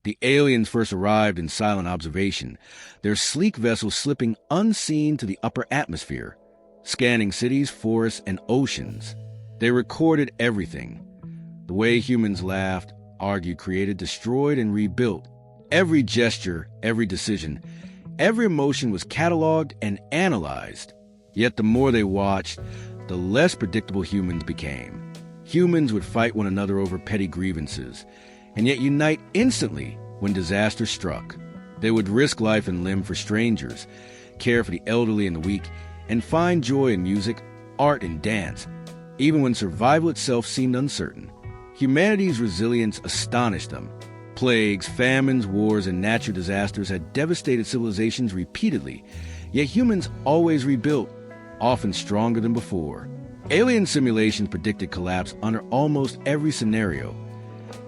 The aliens first arrived in silent observation, their sleek vessels slipping unseen to the upper atmosphere, scanning cities, forests, and oceans. They recorded everything. The way humans laughed, argued, created, destroyed, and rebuilt. Every gesture, every decision, every emotion was cataloged and analyzed. Yet the more they watched, the less predictable humans became. Humans would fight one another over petty grievances, and yet unite instantly when disaster struck. They would risk life and limb for strangers, care for the elderly and the weak, and find joy in music, art, and dance, even when survival itself seemed uncertain. Humanity's resilience astonished them. Plagues, famines, wars, and natural disasters had devastated civilizations repeatedly, yet humans always rebuilt, often stronger than before. Alien simulations predicted collapse under almost every scenario,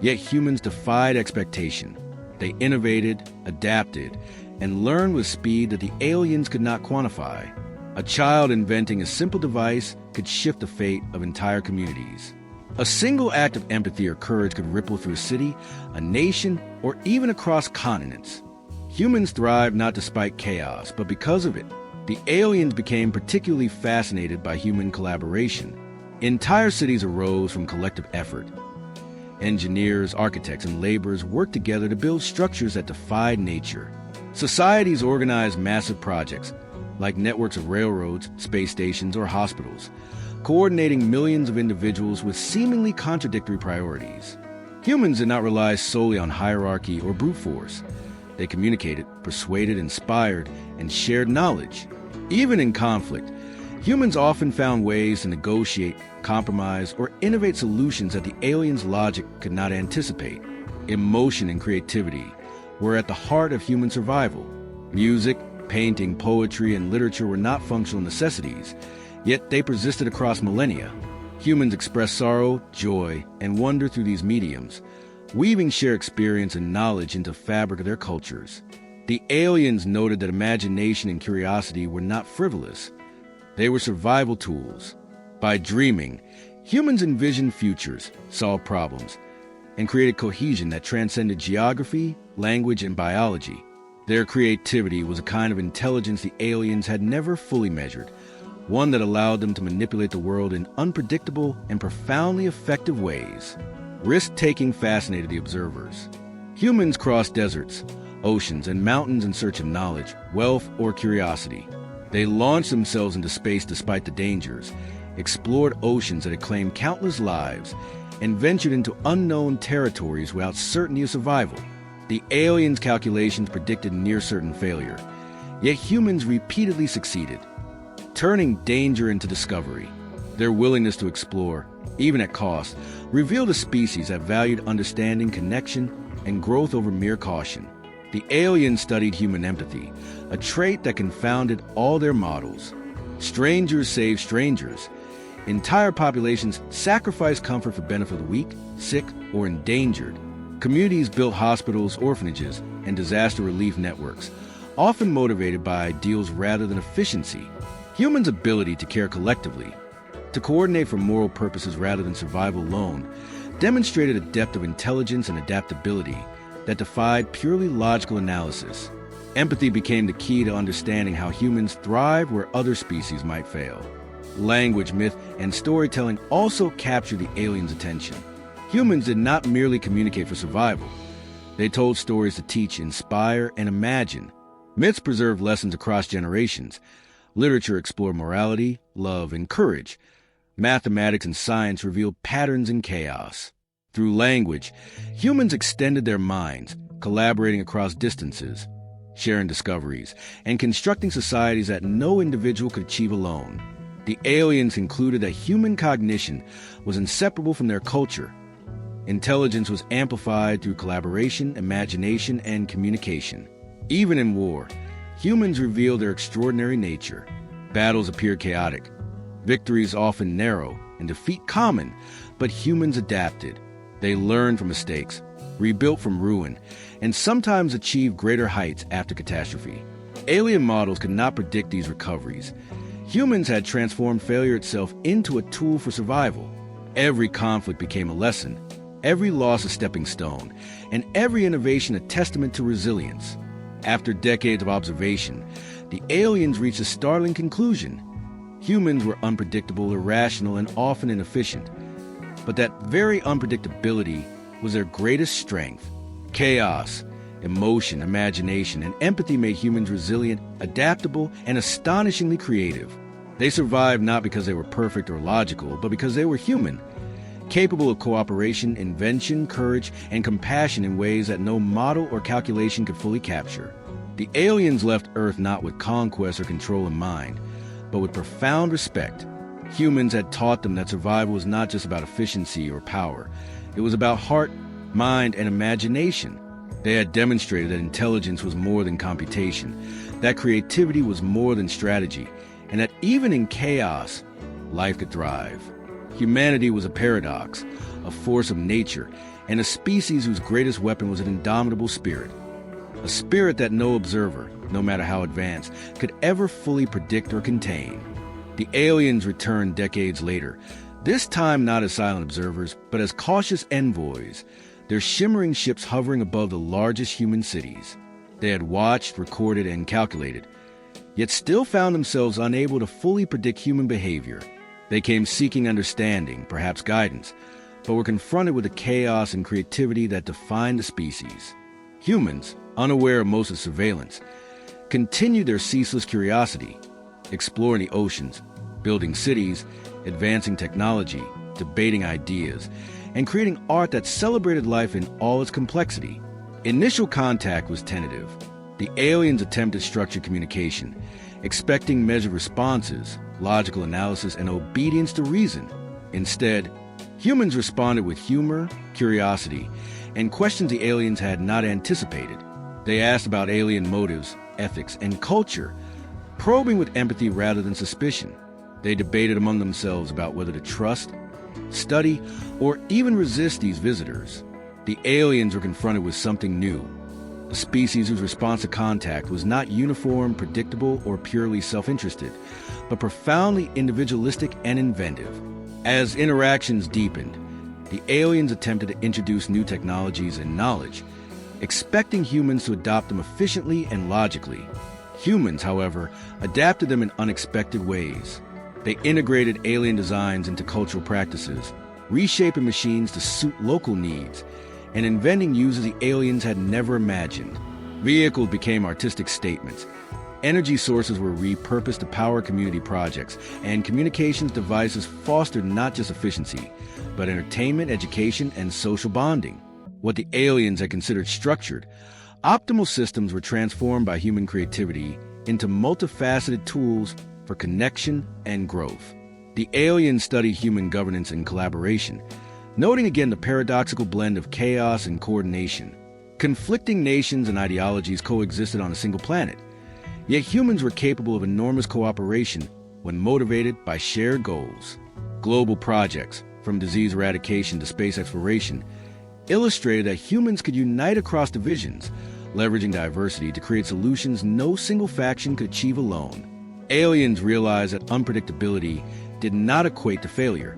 yet humans defied expectation. They innovated, adapted, and learned with speed that the aliens could not quantify. A child inventing a simple device could shift the fate of entire communities. A single act of empathy or courage could ripple through a city, a nation, or even across continents. Humans thrived not despite chaos, but because of it. The aliens became particularly fascinated by human collaboration. Entire cities arose from collective effort. Engineers, architects, and laborers worked together to build structures that defied nature. Societies organized massive projects, like networks of railroads, space stations, or hospitals, coordinating millions of individuals with seemingly contradictory priorities. Humans did not rely solely on hierarchy or brute force. They communicated, persuaded, inspired, and shared knowledge. Even in conflict, humans often found ways to negotiate, compromise, or innovate solutions that the aliens' logic could not anticipate. Emotion and creativity were at the heart of human survival. Music, painting, poetry, and literature were not functional necessities, yet they persisted across millennia. Humans expressed sorrow, joy, and wonder through these mediums, weaving shared experience and knowledge into the fabric of their cultures. The aliens noted that imagination and curiosity were not frivolous. They were survival tools. By dreaming, humans envisioned futures, solved problems, and created cohesion that transcended geography, language, and biology. Their creativity was a kind of intelligence the aliens had never fully measured, one that allowed them to manipulate the world in unpredictable and profoundly effective ways. Risk-taking fascinated the observers. Humans crossed deserts, oceans, and mountains in search of knowledge, wealth, or curiosity. They launched themselves into space despite the dangers, explored oceans that had claimed countless lives, and ventured into unknown territories without certainty of survival. The aliens' calculations predicted near-certain failure, yet humans repeatedly succeeded, turning danger into discovery. Their willingness to explore, even at cost, revealed a species that valued understanding, connection, and growth over mere caution. The aliens studied human empathy, a trait that confounded all their models. Strangers saved strangers. Entire populations sacrificed comfort for benefit of the weak, sick, or endangered. Communities built hospitals, orphanages, and disaster relief networks, often motivated by ideals rather than efficiency. Humans' ability to care collectively, to coordinate for moral purposes rather than survival alone, demonstrated a depth of intelligence and adaptability that defied purely logical analysis. Empathy became the key to understanding how humans thrive where other species might fail. Language, myth, and storytelling also captured the aliens' attention. Humans did not merely communicate for survival. They told stories to teach, inspire, and imagine. Myths preserved lessons across generations. Literature explored morality, love, and courage. Mathematics and science revealed patterns in chaos. Through language, humans extended their minds, collaborating across distances, sharing discoveries, and constructing societies that no individual could achieve alone. The aliens concluded that human cognition was inseparable from their culture. Intelligence was amplified through collaboration, imagination, and communication. Even in war, humans revealed their extraordinary nature. Battles appeared chaotic, victories often narrow, and defeat common, but humans adapted. They learned from mistakes, rebuilt from ruin, and sometimes achieved greater heights after catastrophe. Alien models could not predict these recoveries. Humans had transformed failure itself into a tool for survival. Every conflict became a lesson. every loss a stepping stone, and every innovation a testament to resilience. After decades of observation, the aliens reached a startling conclusion. Humans were unpredictable, irrational, and often inefficient. But that very unpredictability was their greatest strength. Chaos, emotion, imagination, and empathy made humans resilient, adaptable, and astonishingly creative. They survived not because they were perfect or logical, but because they were human, capable of cooperation, invention, courage, and compassion in ways that no model or calculation could fully capture. The aliens left Earth not with conquest or control in mind, but with profound respect. Humans had taught them that survival was not just about efficiency or power. It was about heart, mind, and imagination. They had demonstrated that intelligence was more than computation, that creativity was more than strategy, and that even in chaos, life could thrive. Humanity was a paradox, a force of nature, and a species whose greatest weapon was an indomitable spirit. A spirit that no observer, no matter how advanced, could ever fully predict or contain. The aliens returned decades later, this time not as silent observers, but as cautious envoys, their shimmering ships hovering above the largest human cities. They had watched, recorded, and calculated, yet still found themselves unable to fully predict human behavior. They came seeking understanding, perhaps guidance, but were confronted with the chaos and creativity that defined the species. Humans, unaware of most of surveillance, continued their ceaseless curiosity, exploring the oceans, building cities, advancing technology, debating ideas, and creating art that celebrated life in all its complexity. Initial contact was tentative. The aliens attempted structured communication, expecting measured responses, logical analysis, and obedience to reason. Instead, humans responded with humor, curiosity, and questions the aliens had not anticipated. They asked about alien motives, ethics, and culture, probing with empathy rather than suspicion. They debated among themselves about whether to trust, study, or even resist these visitors. The aliens were confronted with something new, a species whose response to contact was not uniform, predictable, or purely self-interested, but profoundly individualistic and inventive. As interactions deepened, the aliens attempted to introduce new technologies and knowledge, expecting humans to adopt them efficiently and logically. Humans, however, adapted them in unexpected ways. They integrated alien designs into cultural practices, reshaping machines to suit local needs, and inventing uses the aliens had never imagined. Vehicles became artistic statements. Energy sources were repurposed to power community projects, and communications devices fostered not just efficiency, but entertainment, education, and social bonding. What the aliens had considered structured, optimal systems were transformed by human creativity into multifaceted tools for connection and growth. The aliens studied human governance and collaboration, noting again the paradoxical blend of chaos and coordination. Conflicting nations and ideologies coexisted on a single planet, yet humans were capable of enormous cooperation when motivated by shared goals. Global projects, from disease eradication to space exploration, illustrated that humans could unite across divisions, leveraging diversity to create solutions no single faction could achieve alone. Aliens realized that unpredictability did not equate to failure.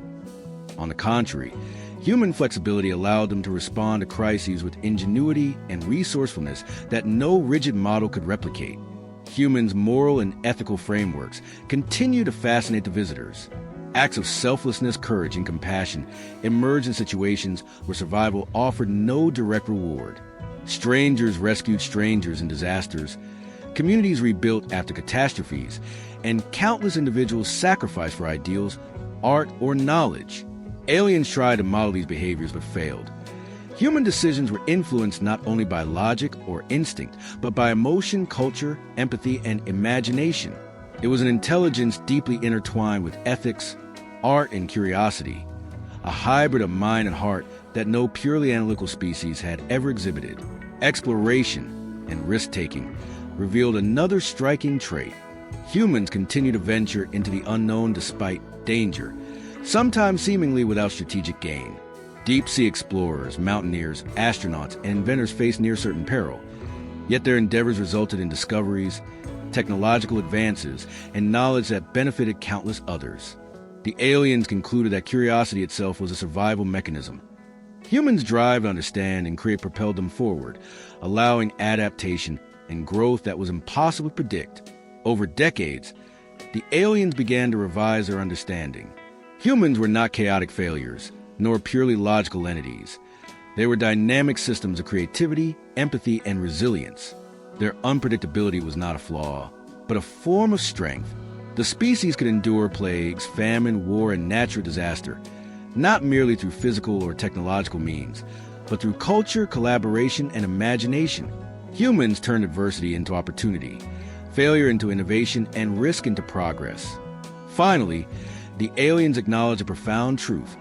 On the contrary, human flexibility allowed them to respond to crises with ingenuity and resourcefulness that no rigid model could replicate. Humans' moral and ethical frameworks continue to fascinate the visitors. Acts of selflessness, courage, and compassion emerged in situations where survival offered no direct reward. Strangers rescued strangers in disasters, communities rebuilt after catastrophes, and countless individuals sacrificed for ideals, art, or knowledge. Aliens tried to model these behaviors but failed. Human decisions were influenced not only by logic or instinct, but by emotion, culture, empathy, and imagination. It was an intelligence deeply intertwined with ethics, art, and curiosity, a hybrid of mind and heart that no purely analytical species had ever exhibited. Exploration and risk-taking revealed another striking trait. Humans continue to venture into the unknown despite danger, sometimes seemingly without strategic gain. Deep-sea explorers, mountaineers, astronauts, and inventors faced near-certain peril, yet their endeavors resulted in discoveries, technological advances, and knowledge that benefited countless others. The aliens concluded that curiosity itself was a survival mechanism. Humans' drive to understand and create propelled them forward, allowing adaptation and growth that was impossible to predict. Over decades, the aliens began to revise their understanding. Humans were not chaotic failures, nor purely logical entities. They were dynamic systems of creativity, empathy, and resilience. Their unpredictability was not a flaw, but a form of strength. The species could endure plagues, famine, war, and natural disaster, not merely through physical or technological means, but through culture, collaboration, and imagination. Humans turned adversity into opportunity, failure into innovation, and risk into progress. Finally, the aliens acknowledged a profound truth.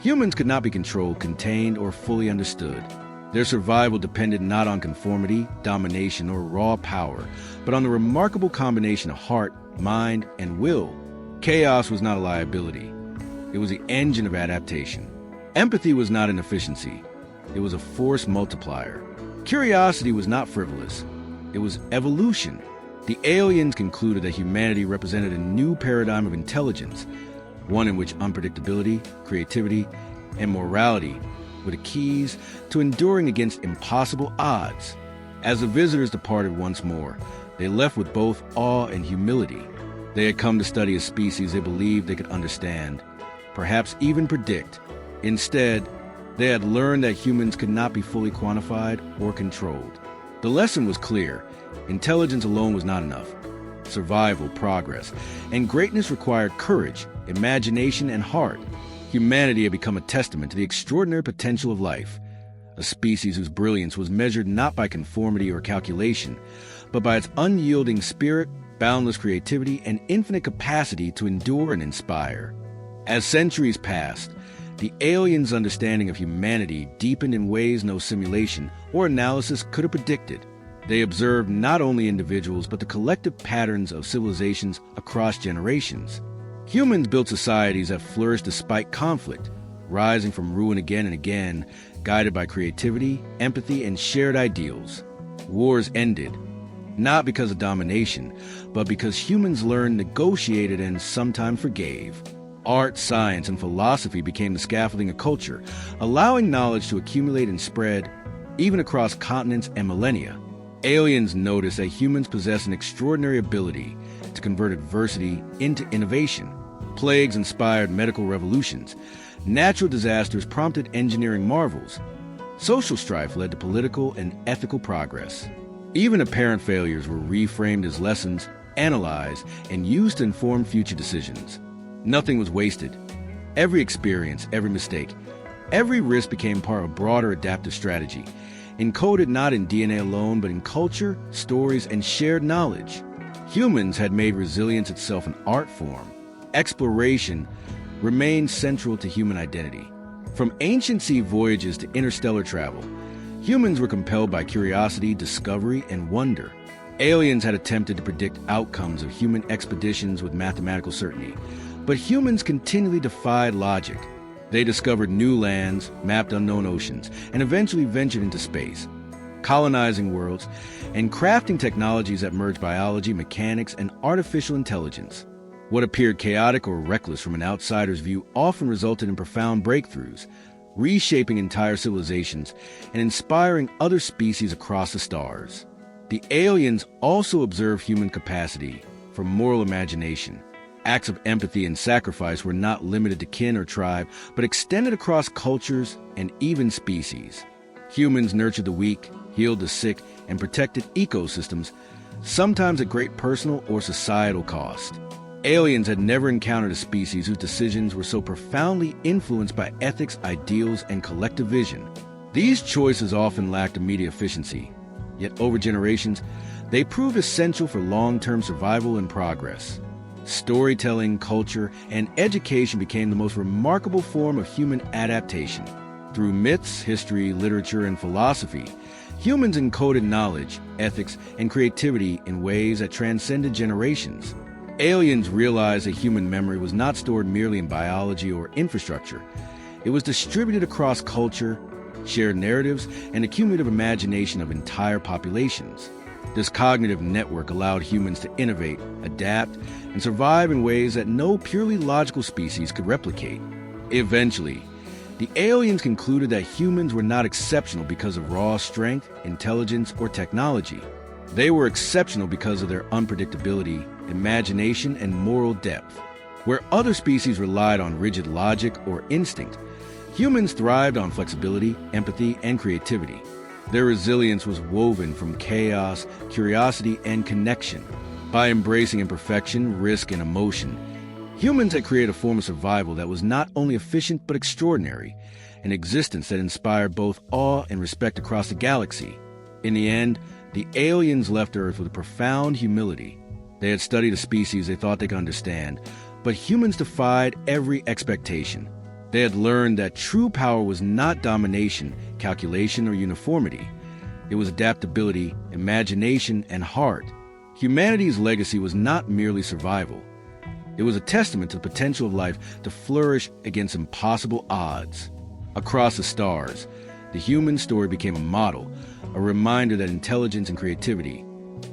Humans could not be controlled, contained, or fully understood. Their survival depended not on conformity, domination, or raw power, but on the remarkable combination of heart, mind, and will. Chaos was not a liability. It was the engine of adaptation. Empathy was not an efficiency. It was a force multiplier. Curiosity was not frivolous. It was evolution. The aliens concluded that humanity represented a new paradigm of intelligence, one in which unpredictability, creativity, and morality were the keys to enduring against impossible odds. As the visitors departed once more, they left with both awe and humility. They had come to study a species they believed they could understand, perhaps even predict. Instead, they had learned that humans could not be fully quantified or controlled. The lesson was clear. Intelligence alone was not enough. Survival, progress, and greatness required courage, imagination, and heart. Humanity had become a testament to the extraordinary potential of life, a species whose brilliance was measured not by conformity or calculation, but by its unyielding spirit, boundless creativity, and infinite capacity to endure and inspire. As centuries passed, the aliens' understanding of humanity deepened in ways no simulation or analysis could have predicted. They observed not only individuals but the collective patterns of civilizations across generations. Humans built societies that flourished despite conflict, rising from ruin again and again, guided by creativity, empathy, and shared ideals. Wars ended, not because of domination, but because humans learned, negotiated, and sometimes forgave. Art, science, and philosophy became the scaffolding of culture, allowing knowledge to accumulate and spread, even across continents and millennia. Aliens noticed that humans possess an extraordinary ability to convert adversity into innovation. Plagues inspired medical revolutions. Natural disasters prompted engineering marvels. Social strife led to political and ethical progress. Even apparent failures were reframed as lessons, analyzed, and used to inform future decisions. Nothing was wasted. Every experience, every mistake, every risk became part of a broader adaptive strategy, encoded not in DNA alone, but in culture, stories, and shared knowledge. Humans had made resilience itself an art form. Exploration remained central to human identity. From ancient sea voyages to interstellar travel, humans were compelled by curiosity, discovery, and wonder. Aliens had attempted to predict outcomes of human expeditions with mathematical certainty, but humans continually defied logic. They discovered new lands, mapped unknown oceans, and eventually ventured into space, colonizing worlds and crafting technologies that merged biology, mechanics, and artificial intelligence. What appeared chaotic or reckless from an outsider's view often resulted in profound breakthroughs, reshaping entire civilizations and inspiring other species across the stars. The aliens also observed human capacity for moral imagination. Acts of empathy and sacrifice were not limited to kin or tribe, but extended across cultures and even species. Humans nurtured the weak, healed the sick, and protected ecosystems, sometimes at great personal or societal cost. Aliens had never encountered a species whose decisions were so profoundly influenced by ethics, ideals, and collective vision. These choices often lacked immediate efficiency, yet over generations, they proved essential for long-term survival and progress. Storytelling, culture, and education became the most remarkable form of human adaptation. Through myths, history, literature, and philosophy, humans encoded knowledge, ethics, and creativity in ways that transcended generations. Aliens realized that human memory was not stored merely in biology or infrastructure. It was distributed across culture, shared narratives, and the cumulative imagination of entire populations. This cognitive network allowed humans to innovate, adapt, and survive in ways that no purely logical species could replicate. Eventually, The aliens concluded that humans were not exceptional because of raw strength, intelligence, or technology. They were exceptional because of their unpredictability, imagination, and moral depth. Where other species relied on rigid logic or instinct, humans thrived on flexibility, empathy, and creativity. Their resilience was woven from chaos, curiosity, and connection. By embracing imperfection, risk, and emotion, humans had created a form of survival that was not only efficient but extraordinary, an existence that inspired both awe and respect across the galaxy. In the end, the aliens left Earth with a profound humility. They had studied a species they thought they could understand, but humans defied every expectation. They had learned that true power was not domination, calculation, or uniformity. It was adaptability, imagination, and heart. Humanity's legacy was not merely survival. It was a testament to the potential of life to flourish against impossible odds. Across the stars, the human story became a model, a reminder that intelligence and creativity,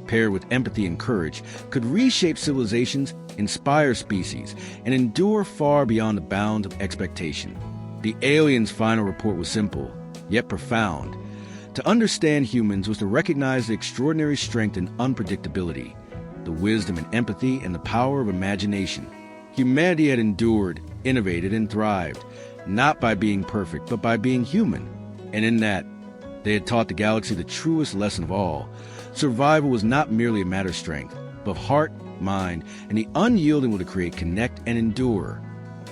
paired with empathy and courage, could reshape civilizations, inspire species, and endure far beyond the bounds of expectation. The aliens' final report was simple, yet profound. To understand humans was to recognize the extraordinary strength and unpredictability, the wisdom and empathy, and the power of imagination. Humanity had endured, innovated, and thrived, not by being perfect, but by being human. And in that, they had taught the galaxy the truest lesson of all. Survival was not merely a matter of strength, but of heart, mind, and the unyielding will to create, connect, and endure.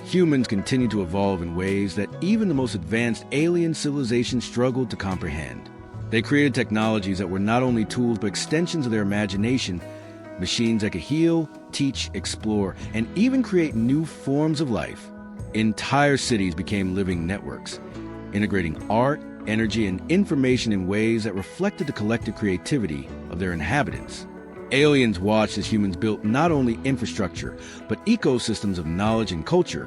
Humans continue to evolve in ways that even the most advanced alien civilizations struggled to comprehend. They created technologies that were not only tools but extensions of their imagination, machines that could heal, teach, explore, and even create new forms of life. Entire cities became living networks, integrating art, energy, and information in ways that reflected the collective creativity of their inhabitants. Aliens watched as humans built not only infrastructure, but ecosystems of knowledge and culture,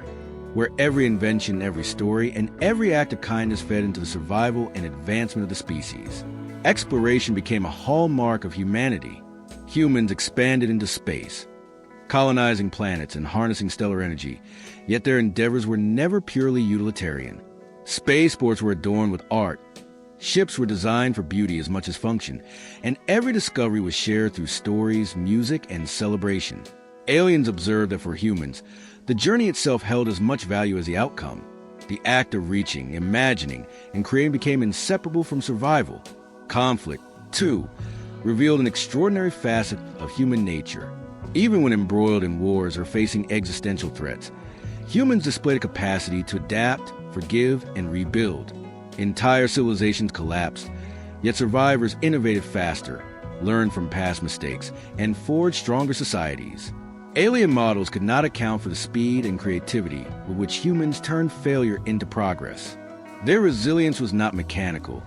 where every invention, every story, and every act of kindness fed into the survival and advancement of the species. Exploration became a hallmark of humanity. Humans expanded into space, colonizing planets and harnessing stellar energy, yet their endeavors were never purely utilitarian. Spaceports were adorned with art. Ships were designed for beauty as much as function, and every discovery was shared through stories, music, and celebration. Aliens observed that for humans, the journey itself held as much value as the outcome. The act of reaching, imagining, and creating became inseparable from survival. Conflict, too, revealed an extraordinary facet of human nature. Even when embroiled in wars or facing existential threats, humans displayed a capacity to adapt, forgive, and rebuild. Entire civilizations collapsed, yet survivors innovated faster, learned from past mistakes, and forged stronger societies. Alien models could not account for the speed and creativity with which humans turned failure into progress. Their resilience was not mechanical.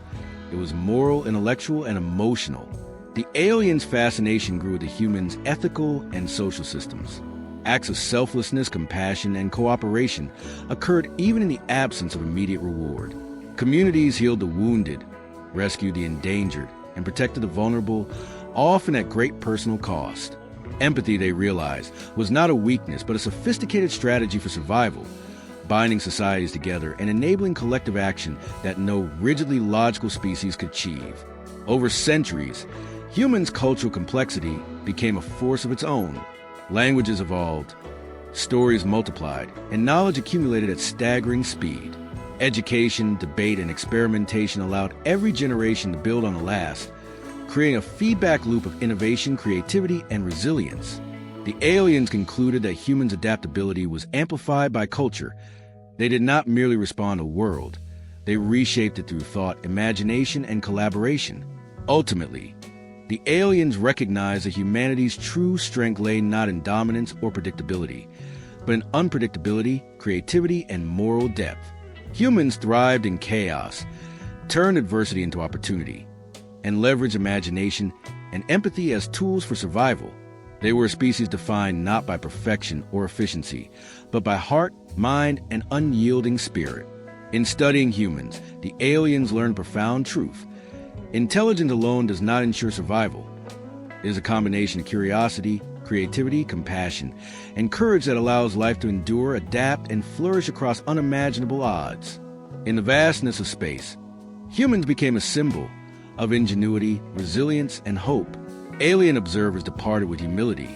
It was moral, intellectual, and emotional. The aliens' fascination grew with the humans' ethical and social systems. Acts of selflessness, compassion, and cooperation occurred even in the absence of immediate reward. Communities healed the wounded, rescued the endangered, and protected the vulnerable, often at great personal cost. Empathy, they realized, was not a weakness but a sophisticated strategy for survival, binding societies together and enabling collective action that no rigidly logical species could achieve. Over centuries, humans' cultural complexity became a force of its own. Languages evolved, stories multiplied, and knowledge accumulated at staggering speed. Education, debate, and experimentation allowed every generation to build on the last, creating a feedback loop of innovation, creativity, and resilience. The aliens concluded that humans' adaptability was amplified by culture. They did not merely respond to the world. They reshaped it through thought, imagination, and collaboration. Ultimately, the aliens recognized that humanity's true strength lay not in dominance or predictability, but in unpredictability, creativity, and moral depth. Humans thrived in chaos, turned adversity into opportunity, and leveraged imagination and empathy as tools for survival. They were a species defined not by perfection or efficiency, but by heart, mind, and unyielding spirit. In studying humans, the aliens learned profound truth. Intelligence alone does not ensure survival. It is a combination of curiosity, creativity, compassion, and courage that allows life to endure, adapt, and flourish across unimaginable odds. In the vastness of space, humans became a symbol of ingenuity, resilience, and hope. Alien observers departed with humility,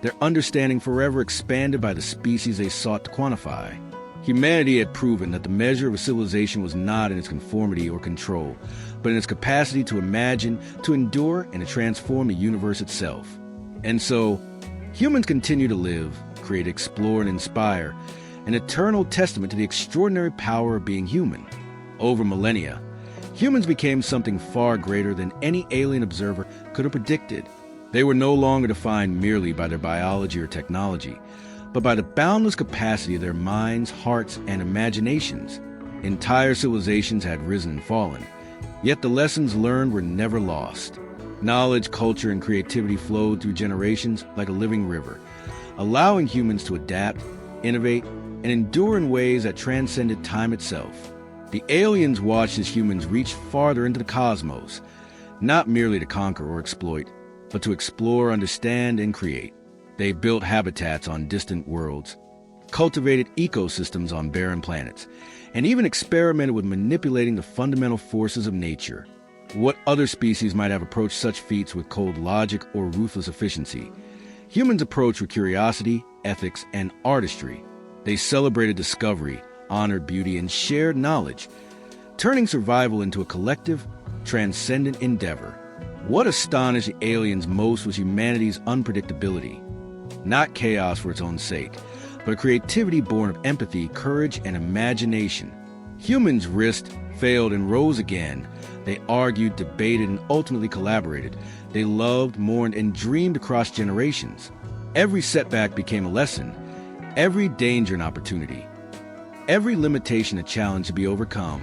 their understanding forever expanded by the species they sought to quantify. Humanity had proven that the measure of a civilization was not in its conformity or control, but in its capacity to imagine, to endure, and to transform the universe itself. And so, humans continue to live, create, explore, and inspire, an eternal testament to the extraordinary power of being human. Over millennia, humans became something far greater than any alien observer could have predicted. They were no longer defined merely by their biology or technology, but by the boundless capacity of their minds, hearts, and imaginations. Entire civilizations had risen and fallen, yet the lessons learned were never lost. Knowledge, culture, and creativity flowed through generations like a living river, allowing humans to adapt, innovate, and endure in ways that transcended time itself. The aliens watched as humans reached farther into the cosmos, not merely to conquer or exploit, but to explore, understand, and create. They built habitats on distant worlds, cultivated ecosystems on barren planets, and even experimented with manipulating the fundamental forces of nature. What other species might have approached such feats with cold logic or ruthless efficiency, humans approached with curiosity, ethics, and artistry. They celebrated discovery, honored beauty, and shared knowledge, turning survival into a collective, transcendent endeavor. What astonished the aliens most was humanity's unpredictability. Not chaos for its own sake, but a creativity born of empathy, courage, and imagination. Humans risked, failed, and rose again. They argued, debated, and ultimately collaborated. They loved, mourned, and dreamed across generations. Every setback became a lesson, every danger an opportunity, every limitation a challenge to be overcome.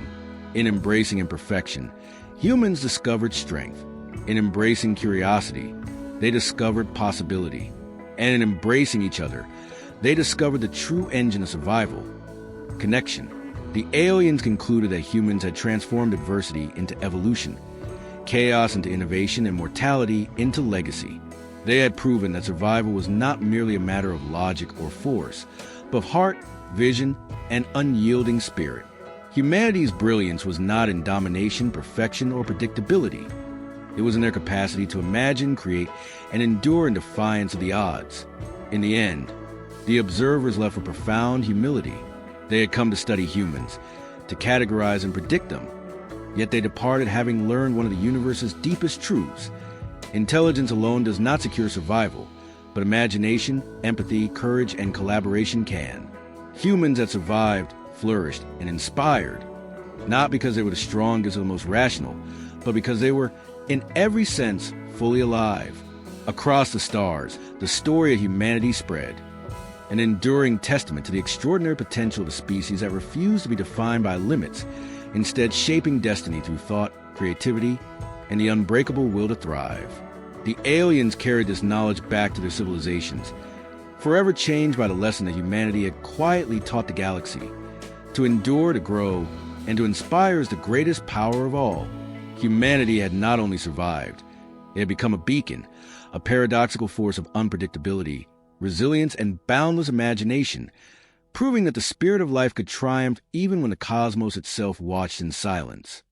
In embracing imperfection, humans discovered strength. In embracing curiosity, they discovered possibility. And in embracing each other, they discovered the true engine of survival, connection. The aliens concluded that humans had transformed adversity into evolution, chaos into innovation, and mortality into legacy. They had proven that survival was not merely a matter of logic or force, but of heart, vision, and unyielding spirit. Humanity's brilliance was not in domination, perfection, or predictability. It was in their capacity to imagine, create, and endure in defiance of the odds. In the end, the observers left with profound humility. They had come to study humans, to categorize and predict them, yet they departed having learned one of the universe's deepest truths. Intelligence alone does not secure survival, but imagination, empathy, courage, and collaboration can. Humans that survived, flourished, and inspired, not because they were the strongest or the most rational, but because they were, in every sense, fully alive. Across the stars, the story of humanity spread, an enduring testament to the extraordinary potential of a species that refused to be defined by limits, instead shaping destiny through thought, creativity, and the unbreakable will to thrive. The aliens carried this knowledge back to their civilizations, forever changed by the lesson that humanity had quietly taught the galaxy. To endure, to grow, and to inspire is the greatest power of all. Humanity had not only survived, it had become a beacon, a paradoxical force of unpredictability, resilience, and boundless imagination, proving that the spirit of life could triumph even when the cosmos itself watched in silence.